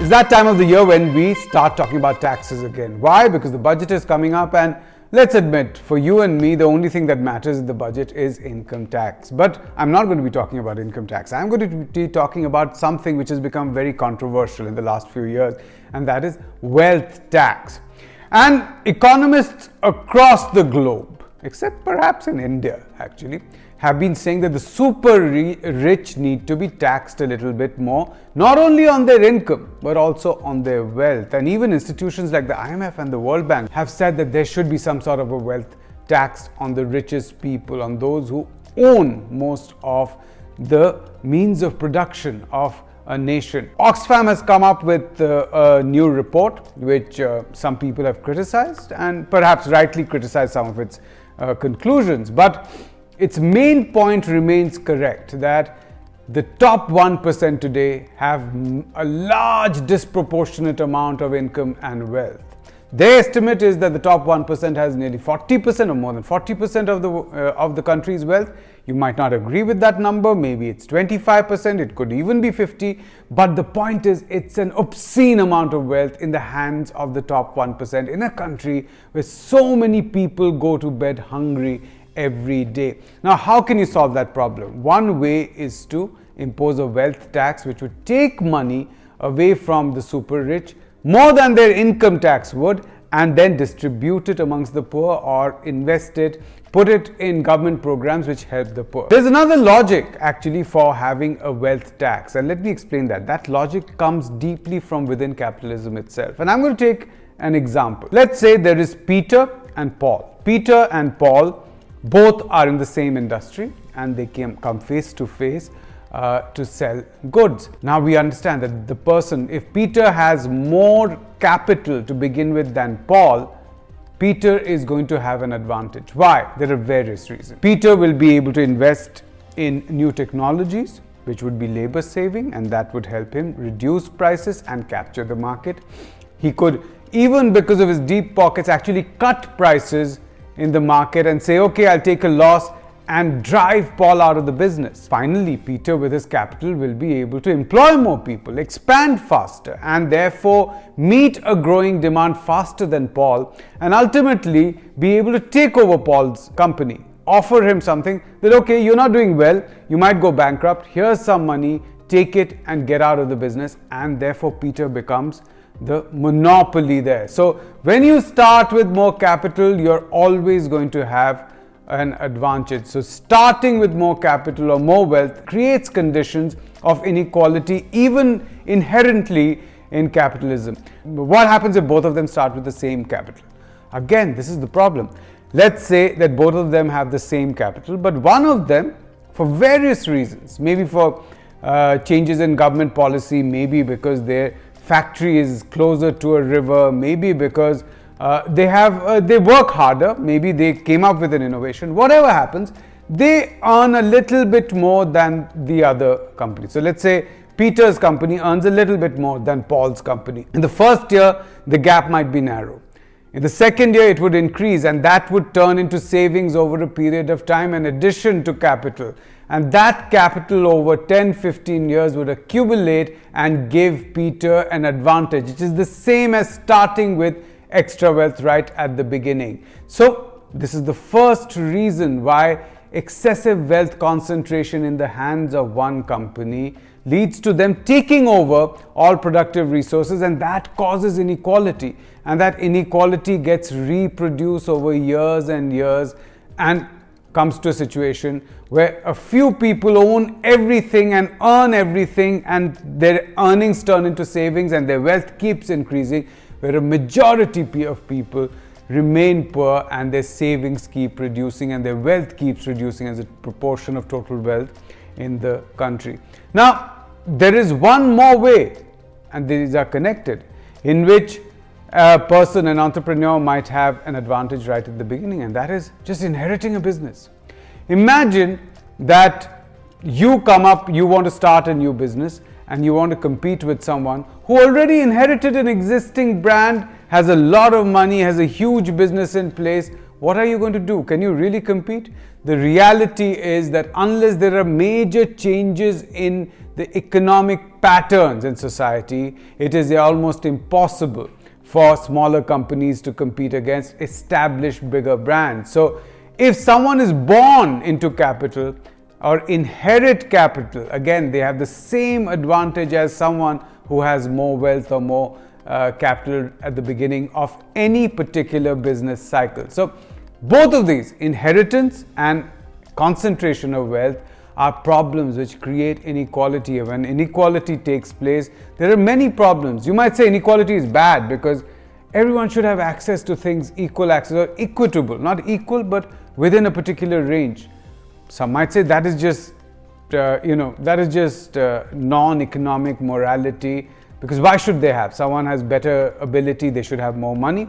It's that time of the year when we start talking about taxes again. Why? Because the budget is coming up, and let's admit, for you and me, the only thing that matters in the budget is income tax. But I'm not going to be talking about income tax. I'm going to be talking about something which has become very controversial in the last few years, and that is wealth tax. And economists across the globe, except perhaps in India actually, have been saying that the super rich need to be taxed a little bit more, not only on their income, but also on their wealth. And even institutions like the IMF and the World Bank have said that there should be some sort of a wealth tax on the richest people, on those who own most of the means of production of a nation. Oxfam has come up with a new report, which some people have criticized, and perhaps rightly criticized some of its conclusions. But its main point remains correct, that the top 1% today have a large disproportionate amount of income and wealth. Their estimate is that the top 1% has nearly 40% or more than 40% of the country's wealth. You might not agree with that number. Maybe it's 25%, it could even be 50%. But the point is, it's an obscene amount of wealth in the hands of the top 1% in a country where so many people go to bed hungry every day. Now, how can you solve that problem? One way is to impose a wealth tax which would take money away from the super rich, more than their income tax would, and then distribute it amongst the poor, or invest it, put it in government programs which help the poor. There's another logic actually for having a wealth tax, and let me explain that. That logic comes deeply from within capitalism itself. And I'm going to take an example. Let's say there is Peter and Paul. Peter and Paul both are in the same industry, and they come face to face to sell goods. Now we understand that the person, if Peter has more capital to begin with than Paul, Peter is going to have an advantage. Why? There are various reasons. Peter will be able to invest in new technologies, which would be labor saving, and that would help him reduce prices and capture the market. He could, even because of his deep pockets, actually cut prices in the market and say, okay, I'll take a loss, and drive Paul out of the business. Finally, Peter with his capital will be able to employ more people, expand faster, and therefore meet a growing demand faster than Paul, and ultimately be able to take over Paul's company, offer him something that, okay, you're not doing well, you might go bankrupt, here's some money, take it and get out of the business, and therefore Peter becomes the monopoly there. So when you start with more capital, you're always going to have an advantage. So starting with more capital or more wealth creates conditions of inequality, even inherently in capitalism. What happens if both of them start with the same capital? Again, this is the problem. Let's say that both of them have the same capital, but one of them, for various reasons, maybe for changes in government policy, maybe because their factory is closer to a river, maybe because they work harder, maybe they came up with an innovation, whatever happens, they earn a little bit more than the other company. So let's say Peter's company earns a little bit more than Paul's company. In the first year, the gap might be narrow. In the second year, it would increase, and that would turn into savings over a period of time, in addition to capital. And that capital over 10-15 years would accumulate and give Peter an advantage. It is the same as starting with extra wealth right at the beginning. So this is the first reason why excessive wealth concentration in the hands of one company leads to them taking over all productive resources, and that causes inequality, and that inequality gets reproduced over years and years, and comes to a situation where a few people own everything and earn everything, and their earnings turn into savings and their wealth keeps increasing, where a majority of people remain poor and their savings keep reducing and their wealth keeps reducing as a proportion of total wealth in the country. Now, there is one more way, and these are connected, in which a person, an entrepreneur, might have an advantage right at the beginning, and that is just inheriting a business. Imagine that you want to start a new business, and you want to compete with someone who already inherited an existing brand, has a lot of money, has a huge business in place. What are you going to do? Can you really compete? the reality is that unless there are major changes in the economic patterns in society, it is almost impossible for smaller companies to compete against established bigger brands. So if someone is born into capital or inherit capital, again, they have the same advantage as someone who has more wealth or more capital at the beginning of any particular business cycle. So both of these, inheritance and concentration of wealth, are problems which create inequality. When inequality takes place, there are many problems. You might say inequality is bad because everyone should have access to things, equal access, or equitable, not equal, but within a particular range. Some might say that is just, non-economic morality, because why should they have? Someone has better ability, they should have more money.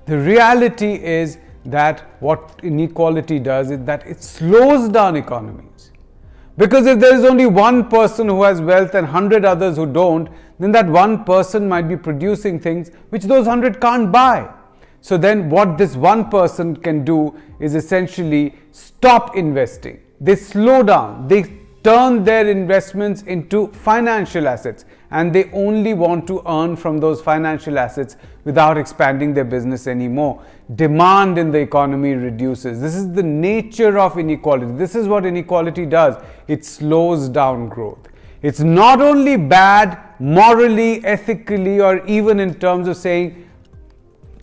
The reality is that what inequality does is that it slows down economies. Because if there is only one person who has wealth and 100 others who don't, then that one person might be producing things which those 100 can't buy. So then what this one person can do is essentially stop investing. They slow down. They turn their investments into financial assets, and they only want to earn from those financial assets without expanding their business anymore. Demand in the economy reduces. This is the nature of inequality. This is what inequality does. It slows down growth. It's not only bad morally, ethically, or even in terms of saying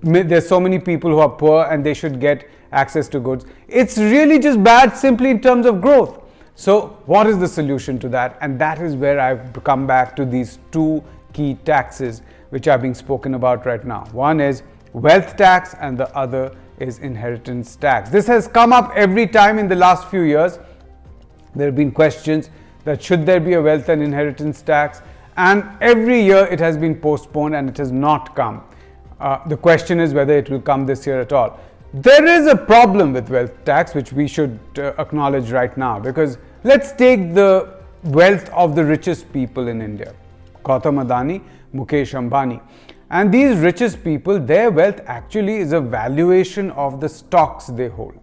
there's so many people who are poor and they should get access to goods. It's really just bad simply in terms of growth. So what is the solution to that? And that is where I've come back to these two key taxes which are being spoken about right now. One is wealth tax and the other is inheritance tax. This has come up every time in the last few years. There have been questions that should there be a wealth and inheritance tax, and every year it has been postponed and it has not come. The question is whether it will come this year at all. There is a problem with wealth tax which we should acknowledge right now, because let's take the wealth of the richest people in India, Gautam Adani, Mukesh Ambani. And these richest people, their wealth actually is a valuation of the stocks they hold.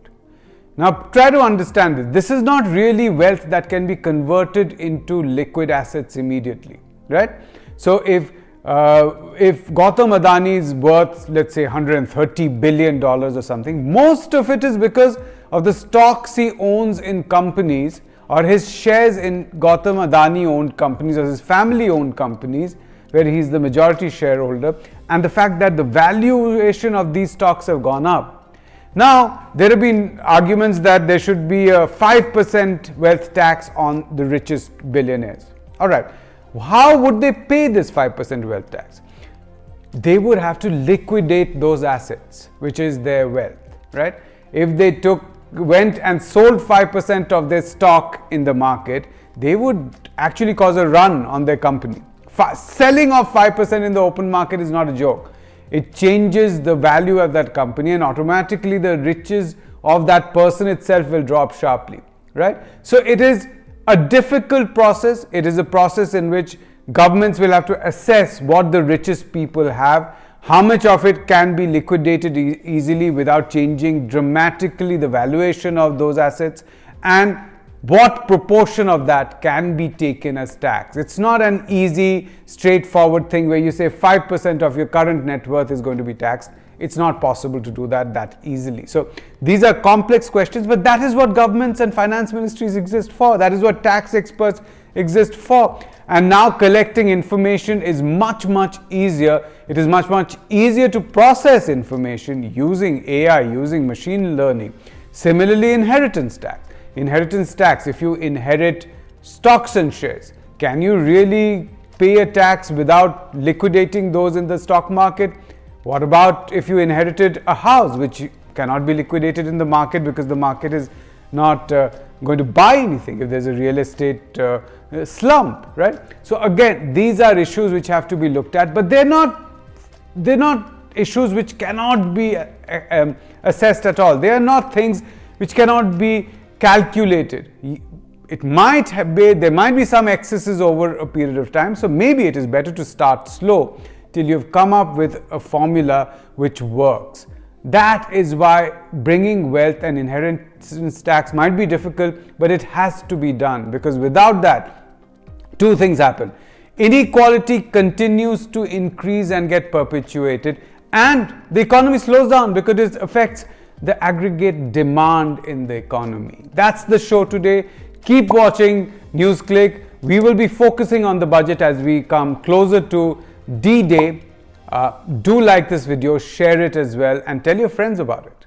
Now try to understand this. This is not really wealth that can be converted into liquid assets immediately, right? So if Gautam Adani is worth, let's say, $130 billion or something, most of it is because of the stocks he owns in companies, or his shares in Gautam Adani owned companies or his family owned companies where he's the majority shareholder, and the fact that the valuation of these stocks have gone up. Now, there have been arguments that there should be a 5% wealth tax on the richest billionaires. All right. How would they pay this 5% wealth tax? They would have to liquidate those assets, which is their wealth, right? If they went and sold 5% of their stock in the market, they would actually cause a run on their company. Selling off 5% in the open market is not a joke. It changes the value of that company, and automatically the riches of that person itself will drop sharply, right? So it is a difficult process. It is a process in which governments will have to assess what the richest people have, how much of it can be liquidated easily without changing dramatically the valuation of those assets, and what proportion of that can be taken as tax. It's not an easy, straightforward thing where you say 5% of your current net worth is going to be taxed. It's not possible to do that easily. So these are complex questions, but that is what governments and finance ministries exist for. That is what tax experts exist for. And now collecting information is much easier. It is much easier to process information using AI, using machine learning. Similarly, inheritance tax. Inheritance tax, if you inherit stocks and shares, can you really pay a tax without liquidating those in the stock market? What about if you inherited a house which cannot be liquidated in the market because the market is not going to buy anything if there's a real estate slump, right? So again, these are issues which have to be looked at, but they're not issues which cannot be assessed at all. They are not things which cannot be calculated. There might be some excesses over a period of time, so maybe it is better to start slow till you've come up with a formula which works. That is why bringing wealth and inheritance tax might be difficult, but it has to be done, because without that, two things happen. Inequality continues to increase and get perpetuated, and the economy slows down because it affects the aggregate demand in the economy. That's the show today. Keep watching NewsClick. We will be focusing on the budget as we come closer to D-Day. Do like this video, share it as well, and tell your friends about it.